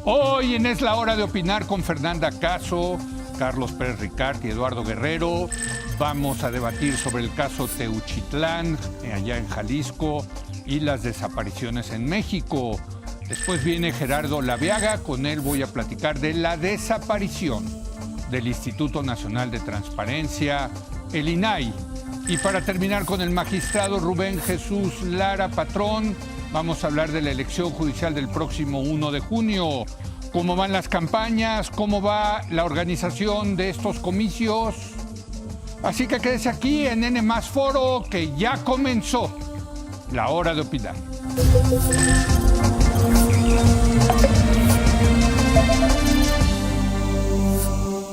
Hoy en Es la Hora de Opinar con Fernanda Caso, Carlos Pérez Ricart y Eduardo Guerrero. Vamos a debatir sobre el caso Teuchitlán, allá en Jalisco, y las desapariciones en México. Después viene Gerardo Laviaga, con él voy a platicar de la desaparición del Instituto Nacional de Transparencia, el INAI. Y para terminar con el magistrado Rubén Jesús Lara Patrón, vamos a hablar de la elección judicial del próximo 1 de junio. ¿Cómo van las campañas? ¿Cómo va la organización de estos comicios? Así que quédese aquí en N+ Foro, que ya comenzó la hora de opinar.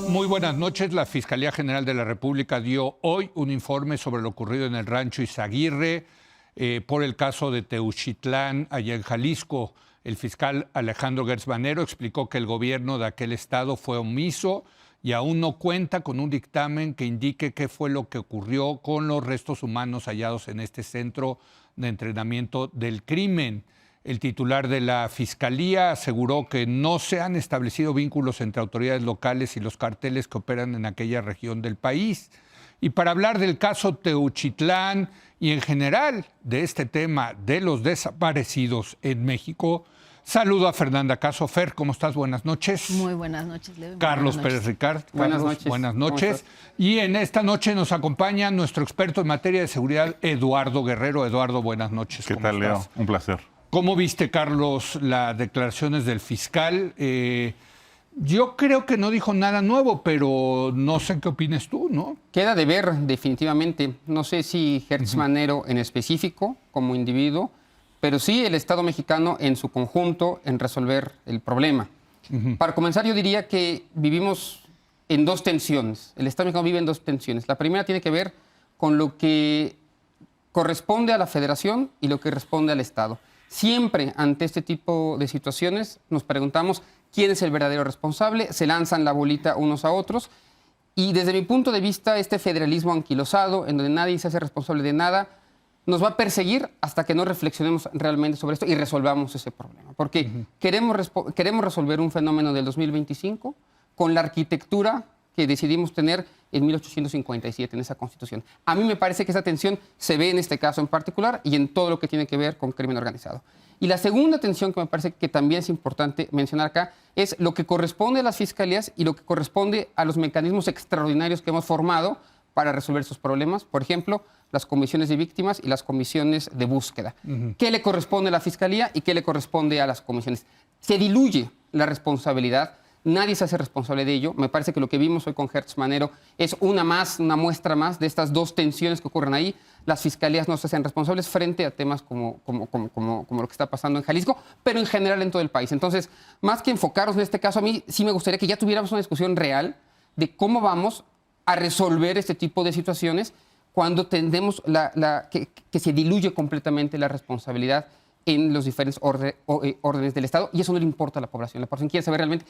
Muy buenas noches. La Fiscalía General de la República dio hoy un informe sobre lo ocurrido en el rancho Izaguirre por el caso de Teuchitlán, allá en Jalisco. El fiscal Alejandro Gertz Manero explicó que el gobierno de aquel estado fue omiso y aún no cuenta con un dictamen que indique qué fue lo que ocurrió con los restos humanos hallados en este centro de entrenamiento del crimen. El titular de la Fiscalía aseguró que no se han establecido vínculos entre autoridades locales y los carteles que operan en aquella región del país. Y para hablar del caso Teuchitlán y en general de este tema de los desaparecidos en México, saludo a Fernanda Caso. Fer, ¿cómo estás? Buenas noches. Muy buenas noches, Leo. Carlos Pérez Ricart. Buenas noches. Buenas noches. Y en esta noche nos acompaña nuestro experto en materia de seguridad, Eduardo Guerrero. Eduardo, buenas noches. ¿Qué tal, Leo? Un placer. ¿Cómo viste, Carlos, las declaraciones del fiscal? Yo creo que no dijo nada nuevo, pero no sé qué opinas tú, ¿no? Queda de ver, definitivamente. No sé si Gertz Manero en específico, como individuo, pero sí el Estado mexicano en su conjunto en resolver el problema. Para comenzar, yo diría que vivimos en dos tensiones. El Estado mexicano vive en dos tensiones. La primera tiene que ver con lo que corresponde a la Federación y lo que responde al Estado. Siempre ante este tipo de situaciones nos preguntamos quién es el verdadero responsable, se lanzan la bolita unos a otros y desde mi punto de vista este federalismo anquilosado en donde nadie se hace responsable de nada nos va a perseguir hasta que no reflexionemos realmente sobre esto y resolvamos ese problema. Porque queremos resolver un fenómeno del 2025 con la arquitectura que decidimos tener en 1857, en esa Constitución. A mí me parece que esa tensión se ve en este caso en particular y en todo lo que tiene que ver con crimen organizado. Y la segunda tensión que me parece que también es importante mencionar acá es lo que corresponde a las fiscalías y lo que corresponde a los mecanismos extraordinarios que hemos formado para resolver esos problemas. Por ejemplo, las comisiones de víctimas y las comisiones de búsqueda. ¿Qué le corresponde a la fiscalía y qué le corresponde a las comisiones? Se diluye la responsabilidad. Nadie se hace responsable de ello. Me parece que lo que vimos hoy con Gertz Manero es una muestra más de estas dos tensiones que ocurren ahí. Las fiscalías no se hacen responsables frente a temas como lo que está pasando en Jalisco, pero en general en todo el país. Entonces, más que enfocarnos en este caso, a mí sí me gustaría que ya tuviéramos una discusión real de cómo vamos a resolver este tipo de situaciones cuando tendemos que se diluye completamente la responsabilidad en los diferentes órdenes del Estado, y eso no le importa a la población. La población quiere saber realmente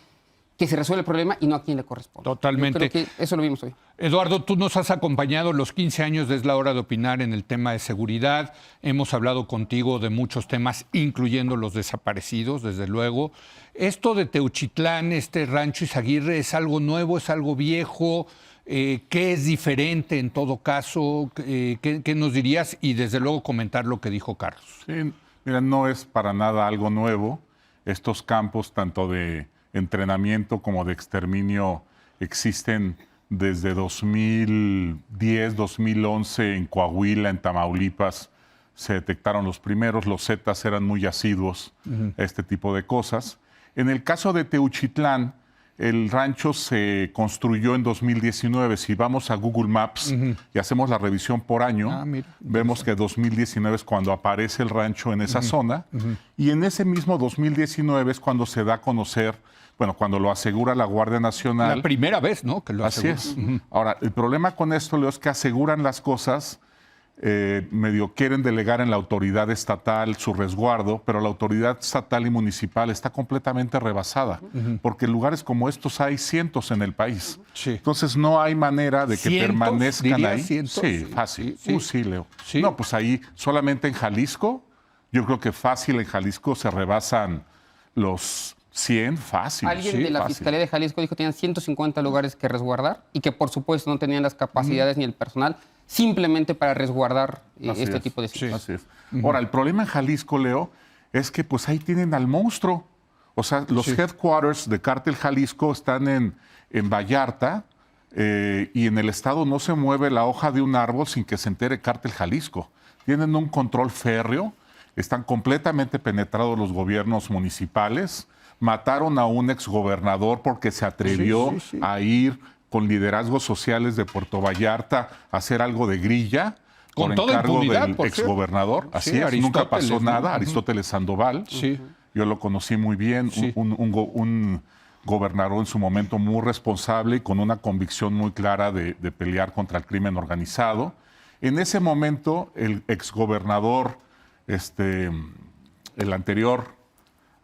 que se resuelve el problema y no a quién le corresponde. Totalmente. Yo creo que eso lo vimos hoy. Eduardo, tú nos has acompañado los 15 años de Es la Hora de Opinar en el tema de seguridad. Hemos hablado contigo de muchos temas, incluyendo los desaparecidos, desde luego. Esto de Teuchitlán, este rancho Izaguirre, ¿es algo nuevo, es algo viejo? ¿Qué es diferente en todo caso? ¿Qué nos dirías? Y desde luego comentar lo que dijo Carlos. Sí, mira, no es para nada algo nuevo. Estos campos, tanto de entrenamiento como de exterminio, existen desde 2010, 2011 en Coahuila, en Tamaulipas. Se detectaron los primeros, los Zetas eran muy asiduos a este tipo de cosas. En el caso de Teuchitlán, el rancho se construyó en 2019. Si vamos a Google Maps y hacemos la revisión por año, vemos que 2019 es cuando aparece el rancho en esa zona. Y en ese mismo 2019 es cuando se da a conocer, bueno, cuando lo asegura la Guardia Nacional. La primera vez, ¿no? Que lo asegura. Así es. Ahora, el problema con esto, Leo, es que aseguran las cosas, medio quieren delegar en la autoridad estatal su resguardo, pero la autoridad estatal y municipal está completamente rebasada, porque lugares como estos hay cientos en el país. Sí. Entonces no hay manera de que ¿Cientos? permanezcan ahí. ¿Cientos? Sí, fácil. Sí. Sí, Leo. Sí. No, pues ahí solamente en Jalisco, yo creo que fácil en Jalisco se rebasan los 100, fácil. Alguien sí, de la fácil. Fiscalía de Jalisco dijo que tenían 150 lugares que resguardar y que por supuesto no tenían las capacidades ni el personal simplemente para resguardar Así este es. tipo de situaciones. Así es. Ahora, el problema en Jalisco, Leo, es que pues ahí tienen al monstruo. O sea, los headquarters de Cártel Jalisco están en Vallarta y en el estado no se mueve la hoja de un árbol sin que se entere Cártel Jalisco. Tienen un control férreo, están completamente penetrados los gobiernos municipales. Mataron a un exgobernador porque se atrevió a ir con liderazgos sociales de Puerto Vallarta a hacer algo de grilla. Con por toda encargo impunidad, del por cierto. exgobernador. Así es, Aristóteles, nunca pasó ¿no? nada. Aristóteles Sandoval. Sí. Yo lo conocí muy bien, Sí. un gobernador en su momento muy responsable y con una convicción muy clara de pelear contra el crimen organizado. En ese momento, el exgobernador, el anterior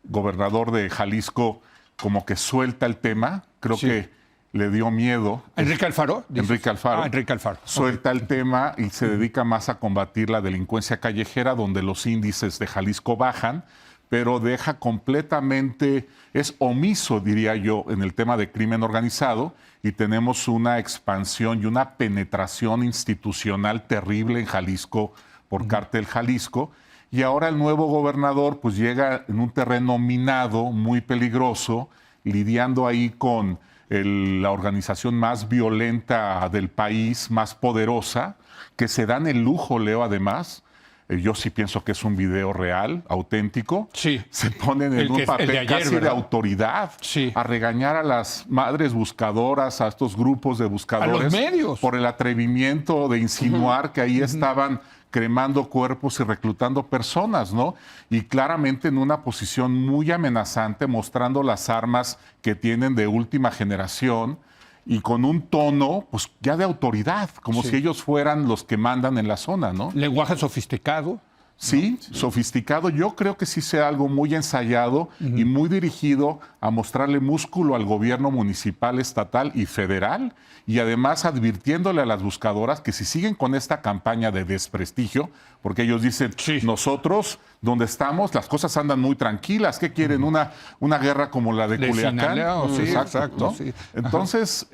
gobernador de Jalisco, como que suelta el tema, creo que le dio miedo. ¿Enrique Alfaro? ¿Dices? Enrique Alfaro. Enrique Alfaro. Suelta el tema y se dedica más a combatir la delincuencia callejera, donde los índices de Jalisco bajan, pero deja completamente, es omiso, diría yo, en el tema de crimen organizado, y tenemos una expansión y una penetración institucional terrible en Jalisco por Cártel Jalisco. Y ahora el nuevo gobernador pues llega en un terreno minado, muy peligroso, lidiando ahí con la organización más violenta del país, más poderosa, que se dan el lujo, Leo, además. Yo sí pienso que es un video real, auténtico. Sí. Se ponen en El un que- el papel de ayer, casi de ¿verdad? autoridad, Sí. a regañar a las madres buscadoras, a estos grupos de buscadores. medios. Por el atrevimiento de insinuar que ahí estaban cremando cuerpos y reclutando personas, ¿no? Y claramente en una posición muy amenazante, mostrando las armas que tienen de última generación y con un tono, pues ya de autoridad, como si ellos fueran los que mandan en la zona, ¿no? Lenguaje sofisticado. Sí, sofisticado. Yo creo que sí sea algo muy ensayado y muy dirigido a mostrarle músculo al gobierno municipal, estatal y federal, y además advirtiéndole a las buscadoras que si siguen con esta campaña de desprestigio, porque ellos dicen, nosotros donde estamos las cosas andan muy tranquilas, ¿qué quieren? ¿Una guerra como la de Culiacán? Sinaloa, sí, exacto, ¿no? sí. Entonces,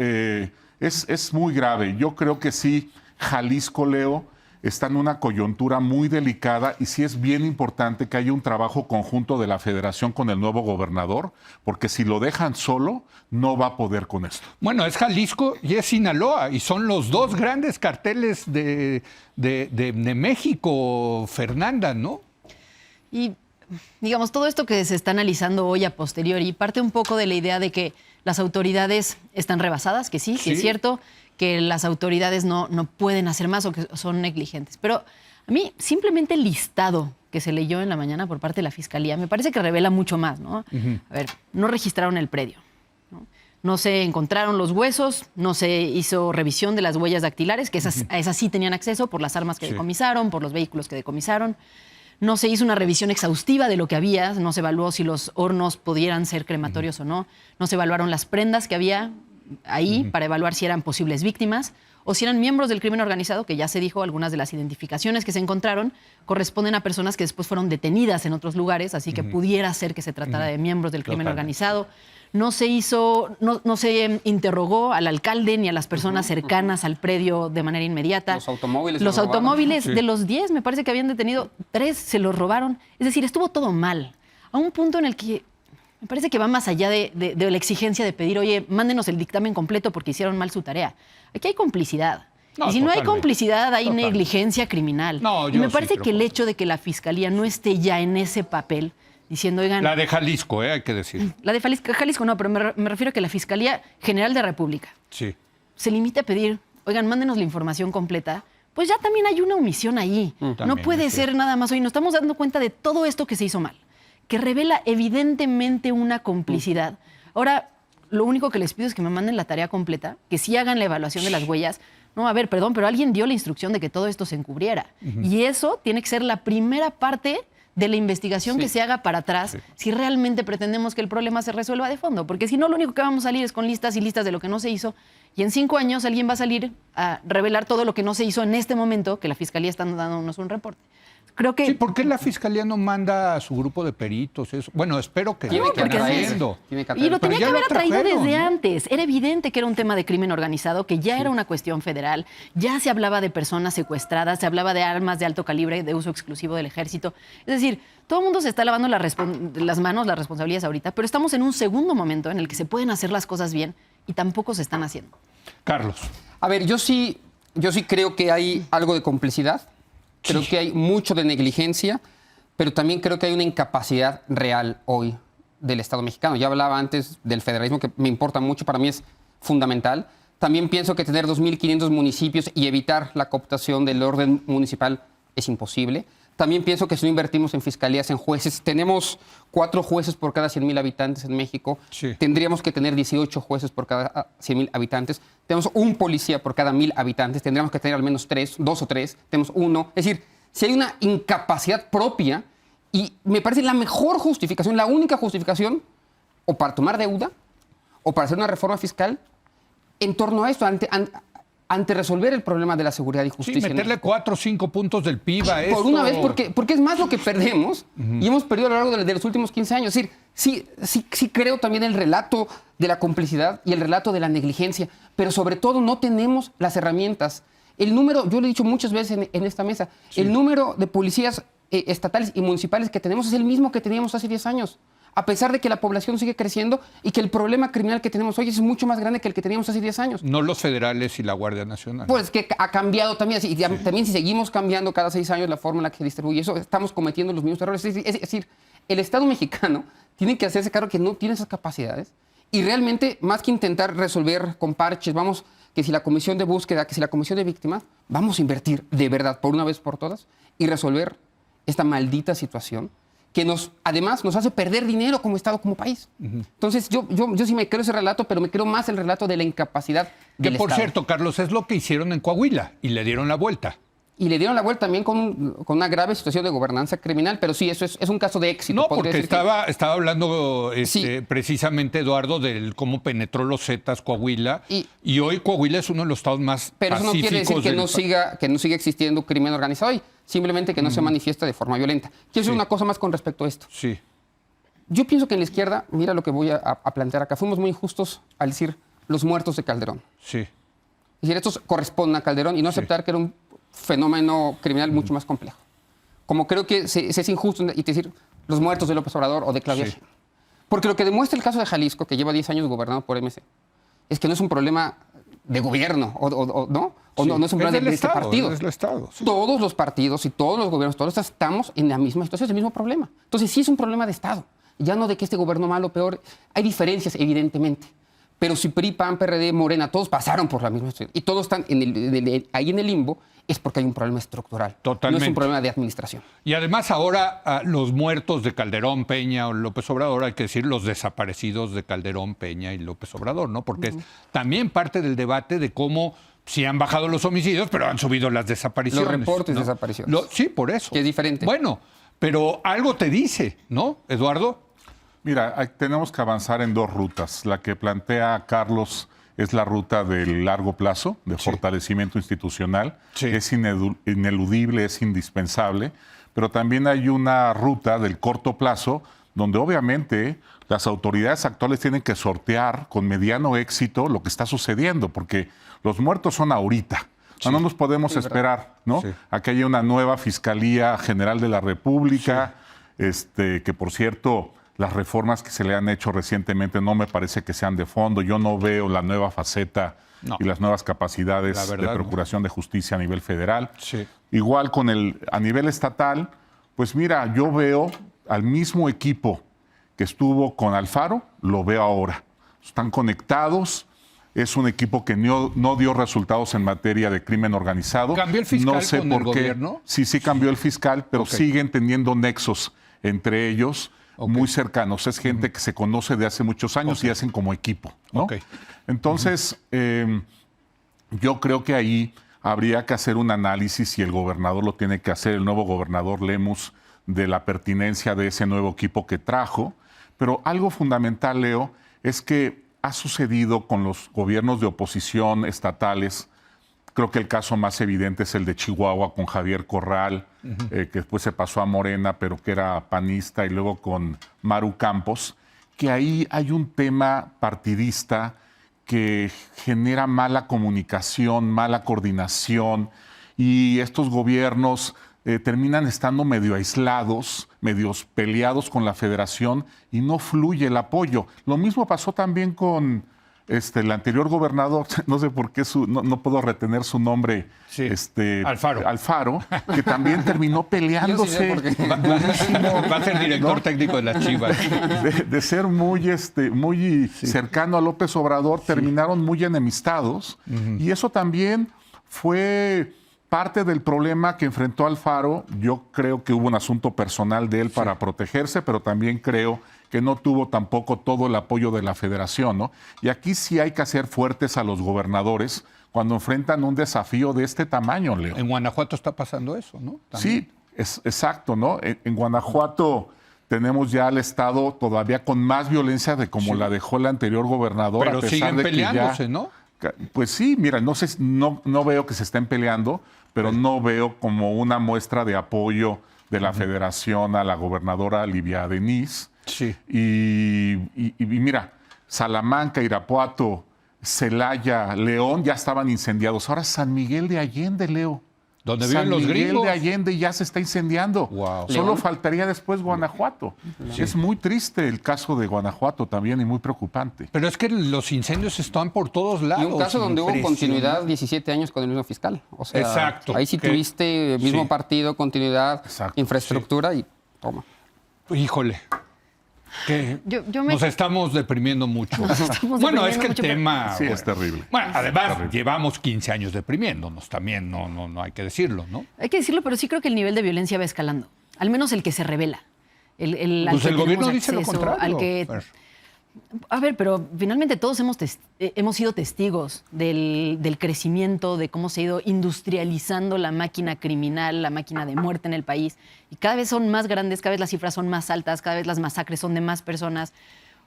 es muy grave. Yo creo que sí, Jalisco, Leo, está en una coyuntura muy delicada y sí es bien importante que haya un trabajo conjunto de la federación con el nuevo gobernador, porque si lo dejan solo, no va a poder con esto. Bueno, es Jalisco y es Sinaloa, y son los dos grandes carteles de México, Fernanda, ¿no? Y digamos, todo esto que se está analizando hoy a posteriori parte un poco de la idea de que las autoridades están rebasadas, que sí, que es cierto, que las autoridades no pueden hacer más o que son negligentes. Pero a mí simplemente el listado que se leyó en la mañana por parte de la Fiscalía me parece que revela mucho más, ¿no? A ver, no registraron el predio, no se encontraron los huesos, no se hizo revisión de las huellas dactilares, que a esas sí tenían acceso por las armas que decomisaron, por los vehículos que decomisaron. No se hizo una revisión exhaustiva de lo que había, no se evaluó si los hornos pudieran ser crematorios o no, no se evaluaron las prendas que había ahí para evaluar si eran posibles víctimas o si eran miembros del crimen organizado, que ya se dijo, algunas de las identificaciones que se encontraron corresponden a personas que después fueron detenidas en otros lugares, así que pudiera ser que se tratara de miembros del crimen organizado. No se hizo, no se interrogó al alcalde ni a las personas cercanas al predio de manera inmediata. Los automóviles. Los se robaron. automóviles, Sí. de los 10, me parece que habían detenido, 3 se los robaron. Es decir, estuvo todo mal. A un punto en el que me parece que va más allá de la exigencia de pedir, oye, mándenos el dictamen completo porque hicieron mal su tarea. Aquí hay complicidad. No, y si no hay totalmente. complicidad, hay Totalmente. negligencia criminal. No, y yo me sí parece creo que el que hecho de que la Fiscalía no esté ya en ese papel, diciendo, oigan, La de Jalisco, hay que decir. la de Jalisco no, pero me refiero a que la Fiscalía General de la República Sí. se limite a pedir, oigan, mándenos la información completa, pues ya también hay una omisión ahí. No También puede es ser nada más. Hoy nos estamos dando cuenta de todo esto que se hizo mal, que revela evidentemente una complicidad. Ahora, lo único que les pido es que me manden la tarea completa, que sí hagan la evaluación de las huellas. No, a ver, perdón, pero alguien dio la instrucción de que todo esto se encubriera. Y eso tiene que ser la primera parte de la investigación que se haga para atrás si realmente pretendemos que el problema se resuelva de fondo. Porque si no, lo único que vamos a salir es con listas y listas de lo que no se hizo. Y en 5 años alguien va a salir a revelar todo lo que no se hizo en este momento, que la Fiscalía está dándonos un reporte. Creo que... Sí, ¿por qué la Fiscalía no manda a su grupo de peritos? Eso? Bueno, espero que Tiene lo que estén atraer. haciendo. Y lo tenía que haber atraído trajeron, desde ¿no? antes. Era evidente que era un tema de crimen organizado, que ya era una cuestión federal. Ya se hablaba de personas secuestradas, se hablaba de armas de alto calibre de uso exclusivo del ejército. Es decir, todo el mundo se está lavando las manos, las responsabilidades ahorita, pero estamos en un segundo momento en el que se pueden hacer las cosas bien y tampoco se están haciendo. Carlos. A ver, yo sí creo que hay algo de complicidad. Creo que hay mucho de negligencia, pero también creo que hay una incapacidad real hoy del Estado mexicano. Ya hablaba antes del federalismo, que me importa mucho, para mí es fundamental. También pienso que tener 2.500 municipios y evitar la cooptación del orden municipal es imposible. También pienso que si no invertimos en fiscalías, en jueces, tenemos 4 jueces por cada 100,000 habitantes en México. Sí. Tendríamos que tener 18 jueces por cada 100,000 habitantes. Tenemos un policía por cada 1,000 habitantes. Tendríamos que tener al menos 2 o 3. Tenemos 1. Es decir, si hay una incapacidad propia, y me parece la mejor justificación, la única justificación, o para tomar deuda, o para hacer una reforma fiscal, en torno a esto, ante resolver el problema de la seguridad y Sí, justicia. meterle 4 o 5 puntos del PIB a esto. Por una vez, porque es más lo que perdemos y hemos perdido a lo largo de los últimos 15 años. Es decir, sí creo también el relato de la complicidad y el relato de la negligencia, pero sobre todo no tenemos las herramientas. El número, yo lo he dicho muchas veces en esta mesa, el número de policías estatales y municipales que tenemos es el mismo que teníamos hace 10 años. A pesar de que la población sigue creciendo y que el problema criminal que tenemos hoy es mucho más grande que el que teníamos hace 10 años. No los federales y la Guardia Nacional. Pues que ha cambiado también. Y también si seguimos cambiando cada 6 años la forma en la que se distribuye eso, estamos cometiendo los mismos errores. Es decir, el Estado mexicano tiene que hacerse cargo que no tiene esas capacidades y realmente, más que intentar resolver con parches, que si la comisión de búsqueda, que si la comisión de víctimas, vamos a invertir de verdad por una vez por todas y resolver esta maldita situación que además nos hace perder dinero como Estado, como país. Entonces, yo sí me creo ese relato, pero me creo más el relato de la incapacidad del que por Estado. cierto, Carlos, es lo que hicieron en Coahuila y le dieron la vuelta. Y le dieron la vuelta también con una grave situación de gobernanza criminal, pero sí, eso es un caso de éxito. No, podría porque decir estaba hablando Sí. precisamente, Eduardo, de cómo penetró los Zetas Coahuila. Y hoy Coahuila es uno de los estados más Pero eso no quiere decir pacíficos que no siga existiendo crimen organizado hoy, simplemente que no se manifiesta de forma violenta. Quiero decir una cosa más con respecto a esto. Sí. Yo pienso que en la izquierda, mira lo que voy a plantear acá, fuimos muy injustos al decir los muertos de Calderón. Sí. Es decir, estos corresponden a Calderón y no aceptar que era un fenómeno criminal mucho más complejo. Como creo que se es injusto y decir los muertos de López Obrador o de Claudia Sí. Sheinbaum. Porque lo que demuestra el caso de Jalisco, que lleva 10 años gobernado por MC, es que no es un problema de gobierno, ¿no? O Sí. no es un problema del de este Estado, partido. es del Estado. Sí. Todos los partidos y todos los gobiernos, todos estamos en la misma situación, es el mismo problema. Entonces sí es un problema de Estado, ya no de que este gobierno malo o peor. Hay diferencias, evidentemente. Pero si PRI, PAN, PRD, Morena, todos pasaron por la misma situación y todos están ahí en el limbo, es porque hay un problema estructural. Totalmente. No es un problema de administración. Y además ahora los muertos de Calderón, Peña o López Obrador, hay que decir los desaparecidos de Calderón, Peña y López Obrador, ¿no? Porque es también parte del debate de cómo sí han bajado los homicidios, pero han subido las desapariciones. Los reportes ¿no? de desapariciones. Sí, por eso. Que es diferente. Bueno, pero algo te dice, ¿no, Eduardo? Mira, tenemos que avanzar en 2 rutas. La que plantea Carlos es la ruta del largo plazo, de fortalecimiento institucional. Sí. Es ineludible, es indispensable. Pero también hay una ruta del corto plazo, donde obviamente las autoridades actuales tienen que sortear con mediano éxito lo que está sucediendo, porque los muertos son ahorita. Sí. No nos podemos esperar, ¿no? Sí. A que haya una nueva Fiscalía General de la República, que por cierto, las reformas que se le han hecho recientemente no me parece que sean de fondo. Yo no veo la nueva faceta No. y las nuevas capacidades La verdad, de procuración de justicia a nivel federal. Sí. Igual a nivel estatal, pues mira, yo veo al mismo equipo que estuvo con Alfaro, lo veo ahora. Están conectados. Es un equipo que no dio resultados en materia de crimen organizado. ¿Cambió el fiscal no sé con por el qué. gobierno? Sí cambió el fiscal, pero Ok. siguen teniendo nexos entre ellos muy cercanos. Es gente que se conoce de hace muchos años y hacen como equipo, ¿no? Ok. Entonces, yo creo que ahí habría que hacer un análisis y el gobernador lo tiene que hacer, el nuevo gobernador Lemus, de la pertinencia de ese nuevo equipo que trajo. Pero algo fundamental, Leo, es que ha sucedido con los gobiernos de oposición estatales. Creo que el caso más evidente es el de Chihuahua con Javier Corral, que después se pasó a Morena, pero que era panista, y luego con Maru Campos, que ahí hay un tema partidista que genera mala comunicación, mala coordinación, y estos gobiernos terminan estando medio aislados, medios peleados con la federación, y no fluye el apoyo. Lo mismo pasó también con el anterior gobernador, no sé por qué no puedo retener su nombre, Sí. Alfaro, que también terminó peleándose. Yo sí sé por qué. Va a ser director técnico de las Chivas. De ser muy cercano a López Obrador, terminaron muy enemistados. Y eso también fue parte del problema que enfrentó Alfaro. Yo creo que hubo un asunto personal de él para protegerse, pero también creo que no tuvo tampoco todo el apoyo de la federación, ¿no? Y aquí sí hay que hacer fuertes a los gobernadores cuando enfrentan un desafío de este tamaño, Leo. En Guanajuato está pasando eso, ¿no? Sí, exacto, ¿no? En Guanajuato tenemos ya al Estado todavía con más violencia de como la dejó el anterior gobernador. Pero a pesar siguen de que peleándose, ya, ¿no? Pues sí, mira, no veo que se estén peleando, pero no veo como una muestra de apoyo de la federación a la gobernadora Livia Denis. Sí. Y mira, Salamanca, Irapuato, Celaya, León ya estaban incendiados. Ahora San Miguel de Allende, Leo. Donde viven los San Miguel gringos. de Allende ya se está incendiando. Wow. Solo León. faltaría después Guanajuato. Sí. Es muy triste el caso de Guanajuato también y muy preocupante. Pero es que los incendios están por todos lados. Y un caso donde hubo Impresionante. continuidad 17 años con el mismo fiscal. O sea, Exacto. ahí sí Que- tuviste mismo sí. partido, continuidad, Exacto, infraestructura y toma. Híjole. Que Yo me- nos estamos deprimiendo mucho. estamos Bueno, es deprimiendo que el mucho, pero- tema... Sí, es terrible. Bueno, además, llevamos 15 años deprimiéndonos también, no hay que decirlo, ¿no? Hay que decirlo, pero sí creo que el nivel de violencia va escalando. Al menos el que se revela. Al Pues que el gobierno tenemos dice lo acceso, contrario. al que- Fer. A ver, pero finalmente todos hemos sido testigos del crecimiento, de cómo se ha ido industrializando la máquina criminal, la máquina de muerte en el país. Y cada vez son más grandes, cada vez las cifras son más altas, cada vez las masacres son de más personas.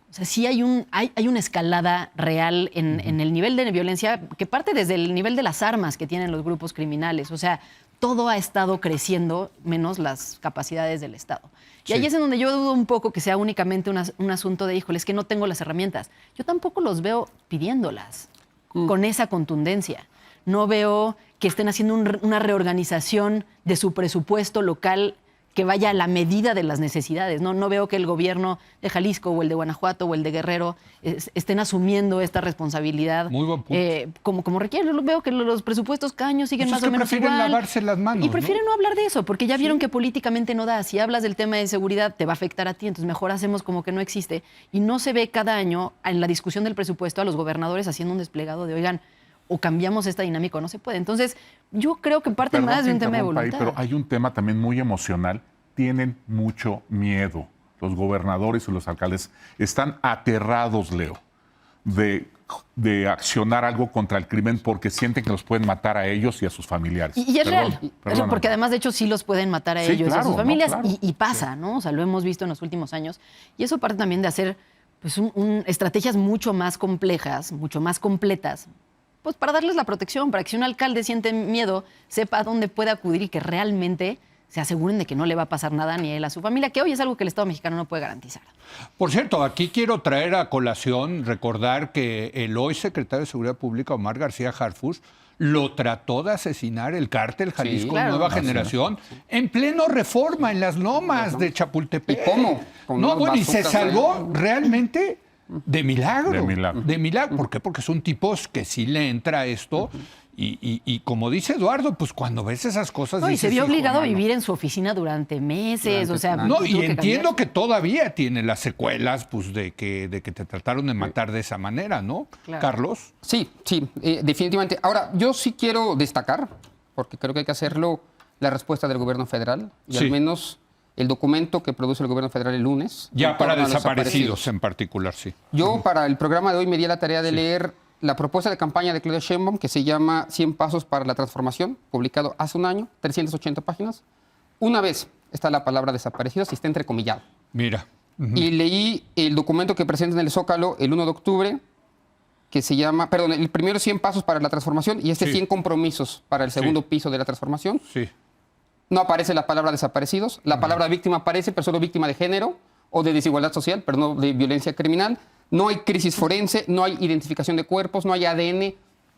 O sea, sí hay una escalada real en el nivel de violencia que parte desde el nivel de las armas que tienen los grupos criminales. O sea, todo ha estado creciendo, menos las capacidades del Estado. Y ahí es en donde yo dudo un poco que sea únicamente un asunto de, híjole, es que no tengo las herramientas. Yo tampoco los veo pidiéndolas con esa contundencia. No veo que estén haciendo una reorganización de su presupuesto local que vaya a la medida de las necesidades. No veo que el gobierno de Jalisco o el de Guanajuato o el de Guerrero estén asumiendo esta responsabilidad Muy buen punto. como requiere. Yo veo que los presupuestos cada año siguen Pues más es que o menos prefieren igual. lavarse las manos, Y prefieren no hablar de eso, porque ya vieron que políticamente no da. Si hablas del tema de seguridad, te va a afectar a ti, entonces mejor hacemos como que no existe. Y no se ve cada año en la discusión del presupuesto a los gobernadores haciendo un desplegado de, oigan, o cambiamos esta dinámica o no se puede. Entonces, yo creo que parte Perdón más de que un tema de interrumpa ahí, voluntad. pero hay un tema también muy emocional. Tienen mucho miedo. Los gobernadores y los alcaldes están aterrados, Leo, de accionar algo contra el crimen porque sienten que los pueden matar a ellos y a sus familiares. Y es Perdón, real, perdóname. porque además de hecho sí los pueden matar a Sí, ellos y a claro, sus no, familias claro. y pasa, ¿no? O sea, lo hemos visto en los últimos años y eso parte también de hacer pues estrategias mucho más complejas, mucho más completas, pues para darles la protección, para que si un alcalde siente miedo, sepa a dónde puede acudir y que realmente se aseguren de que no le va a pasar nada ni a él a su familia, que hoy es algo que el Estado mexicano no puede garantizar. Por cierto, aquí quiero traer a colación, recordar que el hoy secretario de Seguridad Pública, Omar García Harfuch, lo trató de asesinar el cártel Jalisco claro. Nueva Así es. Generación en pleno Reforma en las lomas de Chapultepec. ¿Y cómo? Con No, unas bueno, y se bazucas salvó realmente de milagro. De milagro. De milagro. ¿Por qué? Porque son tipos que sí le entra esto. Y como dice Eduardo, pues cuando ves esas cosas. No, y se dices, vio "Hijo, obligado a mano". vivir en su oficina durante meses, o sea... No, tuvo y que entiendo cambiar. que todavía tiene las secuelas pues, de que te trataron de matar de esa manera, ¿no? Claro. Carlos. Sí, definitivamente. Ahora, yo sí quiero destacar, porque creo que hay que hacerlo, la respuesta del gobierno federal y Sí. al menos el documento que produce el gobierno federal el lunes. Ya en para torno a los desaparecidos en particular, sí. Yo para el programa de hoy me di a la tarea de leer la propuesta de campaña de Claudia Sheinbaum que se llama 100 pasos para la transformación, publicado hace un año, 380 páginas. Una vez está la palabra desaparecidos y está entrecomillado. Mira. Y leí el documento que presenta en el Zócalo el 1 de octubre, que se llama, perdón, el primero 100 pasos para la transformación y 100 compromisos para el segundo piso de la transformación. Sí. No aparece la palabra desaparecidos, la palabra víctima aparece, pero solo víctima de género o de desigualdad social, pero no de violencia criminal. No hay crisis forense, no hay identificación de cuerpos, no hay ADN,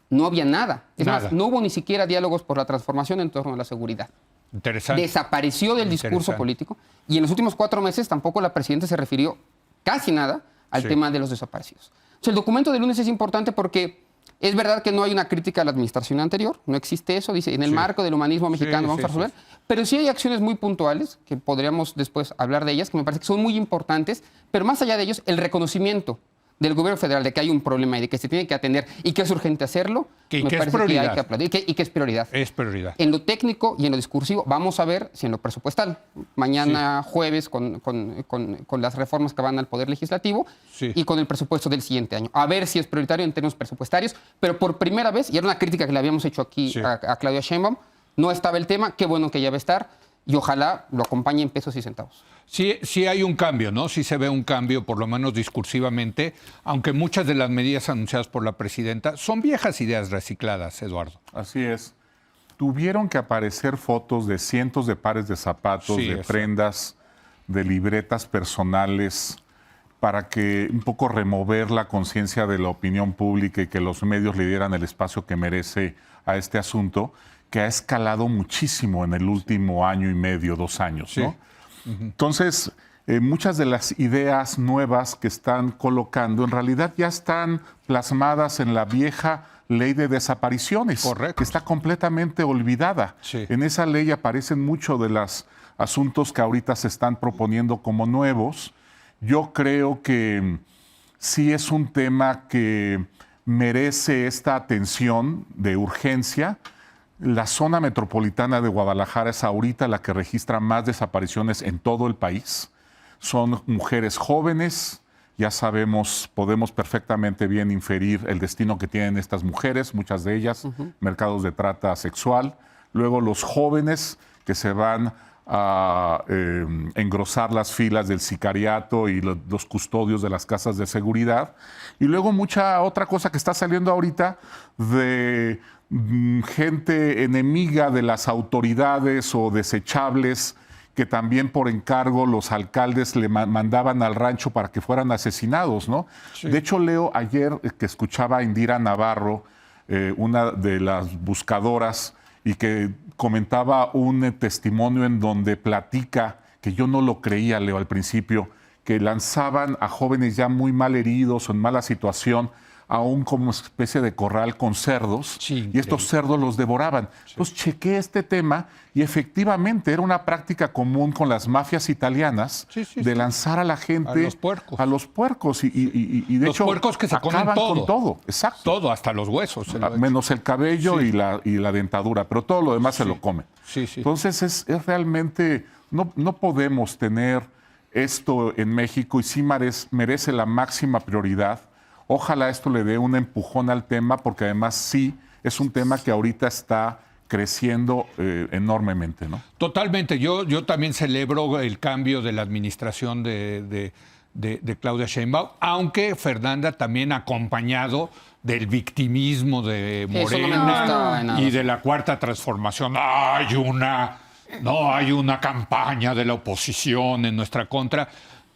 no había nada. Es más, no hubo ni siquiera diálogos por la transformación en torno a la seguridad. Interesante. Desapareció del discurso político y en los últimos 4 meses tampoco la presidenta se refirió casi nada al tema de los desaparecidos. O sea, el documento del lunes es importante porque es verdad que no hay una crítica a la administración anterior, no existe eso, dice, en el marco del humanismo mexicano vamos a resolver, pero sí hay acciones muy puntuales, que podríamos después hablar de ellas, que me parece que son muy importantes, pero más allá de ellos, el reconocimiento del gobierno federal de que hay un problema y de que se tiene que atender y que es urgente hacerlo, me parece es prioridad. que hay que aplaudir y que es prioridad. Es prioridad. En lo técnico y en lo discursivo, vamos a ver si en lo presupuestal, mañana jueves con las reformas que van al Poder Legislativo y con el presupuesto del siguiente año. A ver si es prioritario en términos presupuestarios, pero por primera vez, y era una crítica que le habíamos hecho aquí a Claudia Sheinbaum, no estaba el tema, qué bueno que ya va a estar, y ojalá lo acompañe en pesos y centavos. Sí hay un cambio, ¿no? Sí se ve un cambio, por lo menos discursivamente, aunque muchas de las medidas anunciadas por la presidenta son viejas ideas recicladas, Eduardo. Así es. Tuvieron que aparecer fotos de cientos de pares de zapatos, de prendas, de libretas personales, para que un poco remover la conciencia de la opinión pública y que los medios le dieran el espacio que merece a este asunto, que ha escalado muchísimo en el último año y medio, 2 años, ¿no? Entonces, muchas de las ideas nuevas que están colocando en realidad ya están plasmadas en la vieja ley de desapariciones, que está completamente olvidada. En esa ley aparecen muchos de los asuntos que ahorita se están proponiendo como nuevos. Yo creo que sí es un tema que merece esta atención de urgencia. La zona metropolitana de Guadalajara es ahorita la que registra más desapariciones en todo el país. Son mujeres jóvenes, ya sabemos, podemos perfectamente bien inferir el destino que tienen estas mujeres, muchas de ellas, mercados de trata sexual. Luego los jóvenes que se van a engrosar las filas del sicariato y los custodios de las casas de seguridad. Y luego mucha otra cosa que está saliendo ahorita de gente enemiga de las autoridades o desechables que también por encargo los alcaldes le mandaban al rancho para que fueran asesinados, ¿no? De hecho, leo ayer que escuchaba a Indira Navarro, una de las buscadoras, y que comentaba un testimonio en donde platica, que yo no lo creía, Leo, al principio, que lanzaban a jóvenes ya muy mal heridos o en mala situación a un como especie de corral con cerdos, y estos cerdos los devoraban. Entonces chequé este tema y efectivamente era una práctica común con las mafias italianas de lanzar a la gente a los puercos y de los hecho puercos que se acaban comen todo. con todo, exacto. Todo, hasta los huesos. Menos el cabello y la dentadura, pero todo lo demás se lo comen. Entonces es realmente, no podemos tener esto en México y sí merece la máxima prioridad. Ojalá esto le dé un empujón al tema, porque además sí es un tema que ahorita está creciendo enormemente, ¿no? Totalmente. Yo también celebro el cambio de la administración de Claudia Sheinbaum, aunque Fernanda también acompañado del victimismo de Morena y de la Cuarta Transformación. No hay una campaña de la oposición en nuestra contra.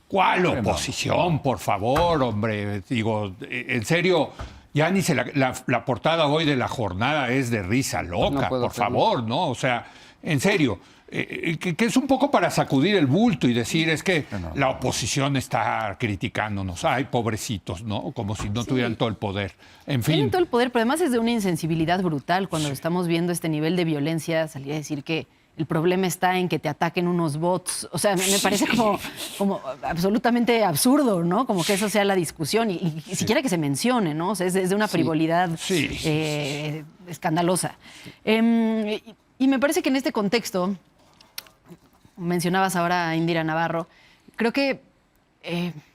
¿Cuál oposición, por favor, hombre? Digo, en serio, ya ni la portada hoy de La Jornada es de risa loca, por favor, ¿no? O sea, en serio, que es un poco para sacudir el bulto y decir, es que la oposición está criticándonos. Ay, pobrecitos, ¿no? Como si no tuvieran todo el poder. En fin. Tienen todo el poder, pero además es de una insensibilidad brutal cuando estamos viendo este nivel de violencia, salir a decir que el problema está en que te ataquen unos bots. O sea, me parece como absolutamente absurdo, ¿no? Como que eso sea la discusión y siquiera que se mencione, ¿no? O sea, es de una frivolidad escandalosa. Y me parece que en este contexto, mencionabas ahora a Indira Navarro, creo que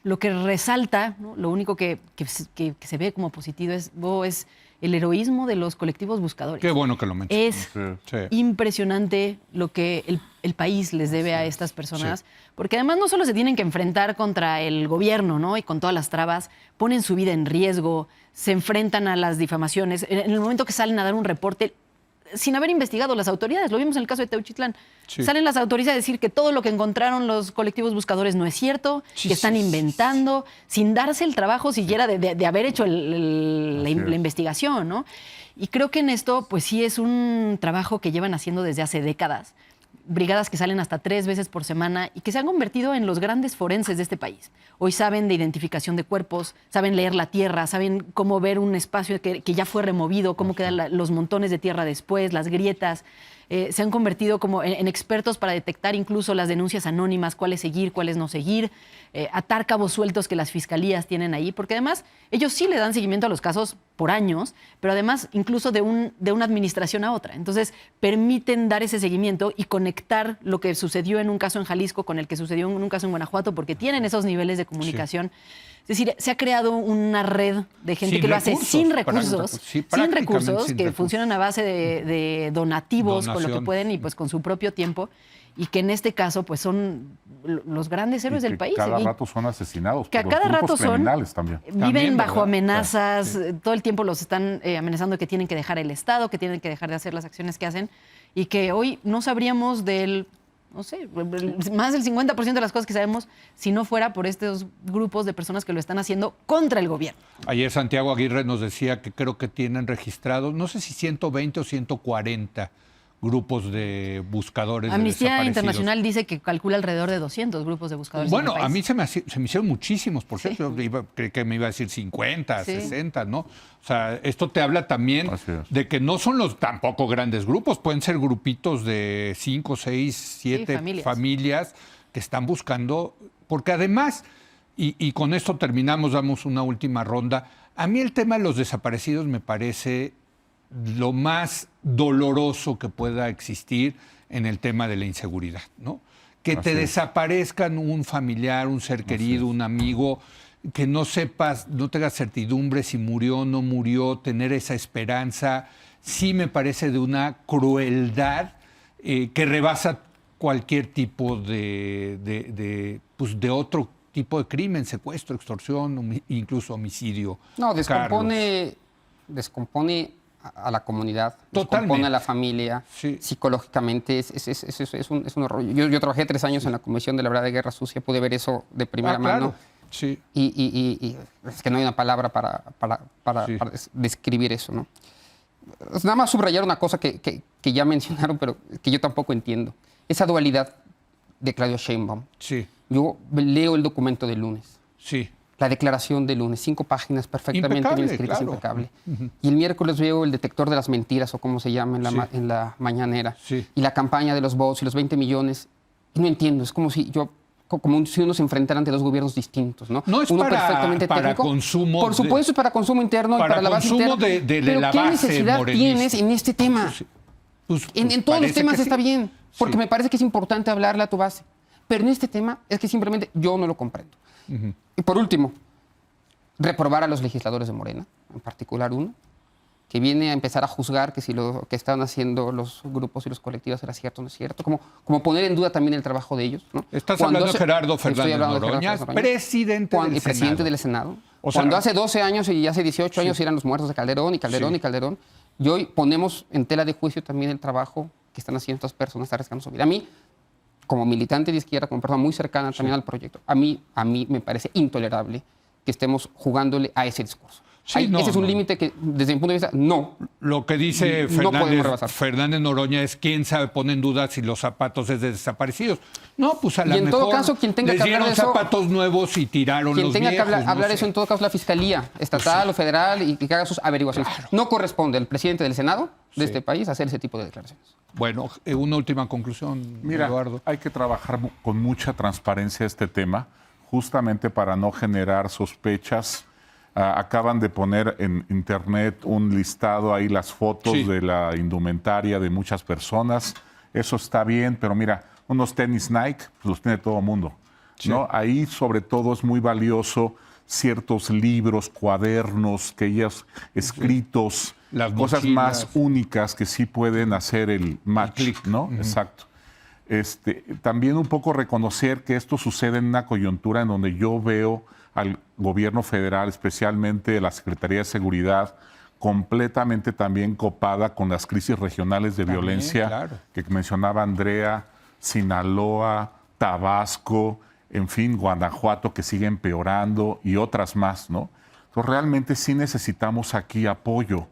lo que resalta, ¿no? Lo único que se ve como positivo es el heroísmo de los colectivos buscadores. Qué bueno que lo mencionas. Es Sí. impresionante lo que el país les debe a estas personas, porque además no solo se tienen que enfrentar contra el gobierno, ¿no? Y con todas las trabas, ponen su vida en riesgo, se enfrentan a las difamaciones. En el momento que salen a dar un reporte, sin haber investigado las autoridades, lo vimos en el caso de Teuchitlán, salen las autoridades a decir que todo lo que encontraron los colectivos buscadores no es cierto, que están inventando, sin darse el trabajo siquiera de haber hecho la investigación, ¿no? Y creo que en esto, pues sí es un trabajo que llevan haciendo desde hace décadas. Brigadas que salen hasta 3 veces por semana y que se han convertido en los grandes forenses de este país. Hoy saben de identificación de cuerpos, saben leer la tierra, saben cómo ver un espacio que ya fue removido, cómo quedan los montones de tierra después, las grietas. Se han convertido como en expertos para detectar incluso las denuncias anónimas, cuáles seguir, cuáles no seguir, atar cabos sueltos que las fiscalías tienen ahí, porque además ellos sí le dan seguimiento a los casos por años, pero además incluso de una administración a otra. Entonces permiten dar ese seguimiento y conectar lo que sucedió en un caso en Jalisco con el que sucedió en un caso en Guanajuato, porque tienen esos niveles de comunicación. Es decir, se ha creado una red de gente que lo hace sin recursos, que funcionan a base de donativos con lo que pueden y pues con su propio tiempo, y que en este caso pues son los grandes héroes del país. Cada rato son asesinados. Que a cada rato son criminales también. Viven bajo amenazas, todo el tiempo los están amenazando que tienen que dejar el Estado, que tienen que dejar de hacer las acciones que hacen, y que hoy no sabríamos no sé, más del 50% de las cosas que sabemos si no fuera por estos grupos de personas que lo están haciendo contra el gobierno. Ayer Santiago Aguirre nos decía que creo que tienen registrados, no sé si 120 o 140 grupos de buscadores de Amnistía desaparecidos. Internacional dice que calcula alrededor de 200 grupos de buscadores. Bueno, en el país. a mí se me hicieron muchísimos, por cierto. Creí que me iba a decir 50, 60, ¿no? O sea, esto te habla también de que no son los tampoco grandes grupos, pueden ser grupitos de 5, 6, 7 familias que están buscando, porque además, y con esto terminamos, damos una última ronda, a mí el tema de los desaparecidos me parece lo más doloroso que pueda existir en el tema de la inseguridad, ¿no? Que te desaparezcan un familiar, un ser querido, un amigo, que no sepas, no tengas certidumbre si murió o no murió, tener esa esperanza, sí me parece de una crueldad que rebasa cualquier tipo de otro tipo de crimen, secuestro, extorsión, incluso homicidio. No, descompone a la comunidad, descompone a la familia, psicológicamente es un horror. Yo trabajé 3 años en la Comisión de la Verdad de Guerra Sucia, pude ver eso de primera mano. Sí. Y es que no hay una palabra para describir eso, ¿no? Nada más subrayar una cosa que ya mencionaron, pero que yo tampoco entiendo. Esa dualidad de Claudia Sheinbaum. Sí. Yo leo el documento del lunes. Sí. La declaración del lunes, 5 páginas perfectamente bien escritas, impecable. Y el miércoles veo el detector de las mentiras, o como se llama en la mañanera, y la campaña de los bots y los 20 millones. Y no entiendo, es como si uno se enfrentara ante 2 gobiernos distintos, ¿no? No es uno para consumo. Por supuesto, es para consumo interno y para la base interna. Pero ¿qué necesidad tienes en este tema? En todos los temas está bien, porque me parece que es importante hablarle a tu base. Pero en este tema es que simplemente yo no lo comprendo. Y por último, reprobar a los legisladores de Morena, en particular uno, que viene a empezar a juzgar que si lo que están haciendo los grupos y los colectivos era cierto o no es cierto, como poner en duda también el trabajo de ellos, ¿no? Estás hablando de Gerardo Fernández Noroña, presidente del Senado. Cuando hace 12 años y hace 18 años eran los muertos de Calderón y Calderón. Y hoy ponemos en tela de juicio también el trabajo que están haciendo estas personas, están arriesgando su vida. A mí, como militante de izquierda, como persona muy cercana también al proyecto, a mí me parece intolerable que estemos jugándole a ese discurso. Ese es un límite que, desde mi punto de vista, no. Lo que dice Fernández Noroña es quién sabe, pone en duda si los zapatos es de desaparecidos. No, pues a la mejor. En todo caso, quien tenga les que hablar de dieron zapatos nuevos y tiraron los viejos. Quien tenga que hablar eso, en todo caso, la Fiscalía Estatal o Federal y que haga sus averiguaciones. Claro. No corresponde al presidente del Senado de este país hacer ese tipo de declaraciones. Bueno, una última conclusión, Mira, Eduardo. Hay que trabajar con mucha transparencia este tema, justamente para no generar sospechas. Acaban de poner en internet un listado ahí las fotos de la indumentaria de muchas personas. Eso está bien, pero mira, unos tenis Nike pues los tiene todo el mundo. Sí. ¿no? Ahí sobre todo es muy valioso ciertos libros, cuadernos, que ellas escritos, Las cosas mochilas. más únicas que sí pueden hacer el match, ¿no? Exacto. También un poco reconocer que esto sucede en una coyuntura en donde yo veo al gobierno federal, especialmente la Secretaría de Seguridad, completamente también copada con las crisis regionales de También, violencia claro. que mencionaba Andrea, Sinaloa, Tabasco, en fin, Guanajuato, que sigue empeorando, y otras más, ¿no? Entonces, realmente sí necesitamos aquí apoyo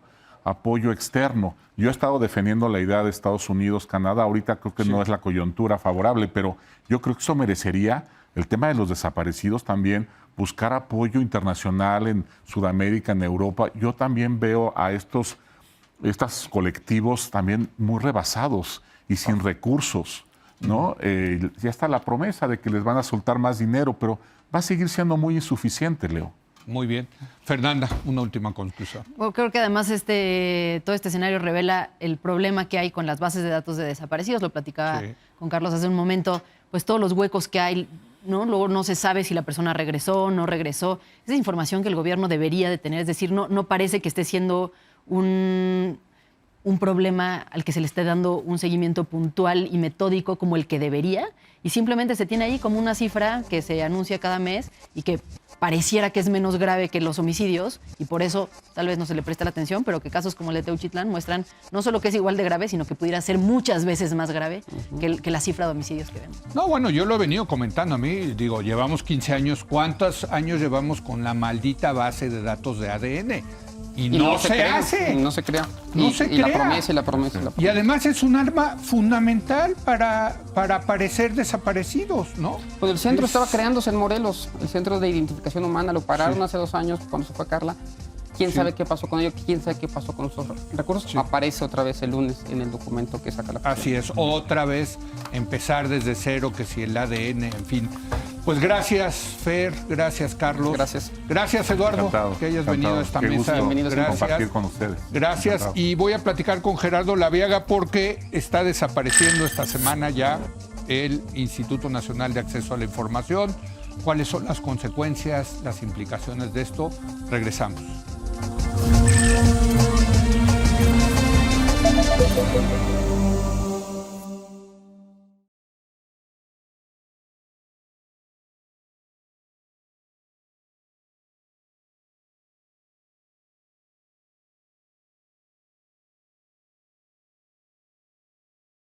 externo. Yo he estado defendiendo la idea de Estados Unidos, Canadá. Ahorita creo que no es la coyuntura favorable, pero yo creo que eso merecería, el tema de los desaparecidos también, buscar apoyo internacional en Sudamérica, en Europa. Yo también veo a estos colectivos también muy rebasados y sin recursos, ¿no? Ya está la promesa de que les van a soltar más dinero, pero va a seguir siendo muy insuficiente, Leo. Muy bien. Fernanda, una última conclusión. Bueno, creo que además todo este escenario revela el problema que hay con las bases de datos de desaparecidos. Lo platicaba Sí. con Carlos hace un momento. Pues todos los huecos que hay, ¿no? Luego no se sabe si la persona regresó o no regresó. Esa información que el gobierno debería de tener. Es decir, no parece que esté siendo un problema al que se le esté dando un seguimiento puntual y metódico como el que debería, y simplemente se tiene ahí como una cifra que se anuncia cada mes y que pareciera que es menos grave que los homicidios, y por eso tal vez no se le presta la atención, pero que casos como el de Teuchitlán muestran no solo que es igual de grave, sino que pudiera ser muchas veces más grave que la cifra de homicidios que vemos. No, bueno, yo lo he venido comentando a mí. Digo, llevamos 15 años. ¿Cuántos años llevamos con la maldita base de datos de ADN? Y no se crea, hace. No se crea. No y, se y la crea. promesa y la promesa. Y la Y promesa. además es un arma fundamental para aparecer desaparecidos, ¿no? Pues el centro estaba creándose en Morelos, el Centro de Identificación Humana. Lo pararon hace 2 años cuando se fue Carla. ¿Quién sabe qué pasó con ello? ¿Quién sabe qué pasó con esos recursos? Aparece otra vez el lunes en el documento que saca la Fiscalía. Así es, otra vez empezar desde cero, que si el ADN, en fin. Pues gracias, Fer, gracias, Carlos. Gracias. Gracias, Eduardo, Encantado, que hayas encantado. venido a esta Qué mesa. gusto Bienvenidos a compartir con ustedes. Gracias. Encantado. Y voy a platicar con Gerardo Laviaga porque está desapareciendo esta semana ya el Instituto Nacional de Acceso a la Información. ¿Cuáles son las consecuencias, las implicaciones de esto? Regresamos.